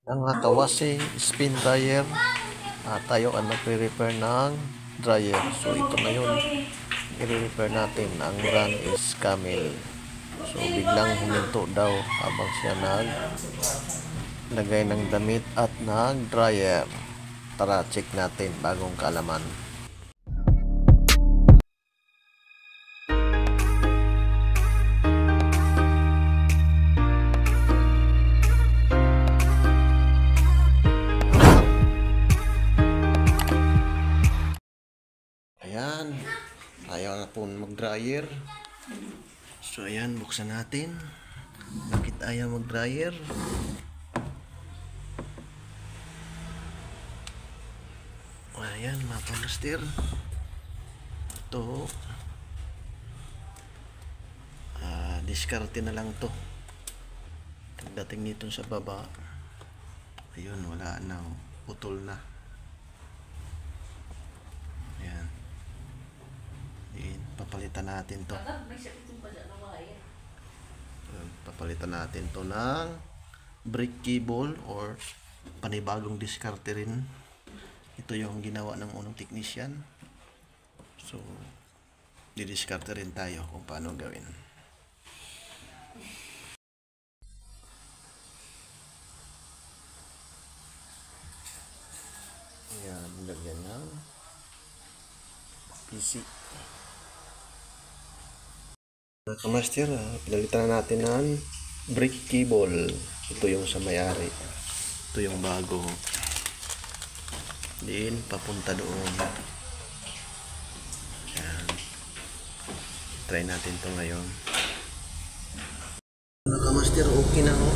Ang kawasi spin dryer, tayo ang nagre-repair ng dryer. So ito na yun, i-repair natin. Ang brand is Camel. So biglang huminto daw habang siya naglagay ng damit at nag-dryer. Tara, check natin bagong kaalaman. Ayan, ayaw na po mag-dryer. So ayan, buksan natin. Bakit ayaw mag-dryer? Ayan, mga master. Ito, diskarte na lang to. Pagdating nito sa baba, ayun, wala na, putol na. Ayan. Papalitan natin to. Papalitan natin to ng brick cable or panibagong diskarte rin. Ito yung ginawa ng unang technician. So, didiskarte rin tayo kung paano gawin. Ayan, lagyan ng PC. Mga kamaster, pinalitan na natin ng brick cable. Ito yung sa may-ari. Ito yung bago. Din papunta doon. Ayan. Try natin to ngayon. Mga kamaster, okay na ho.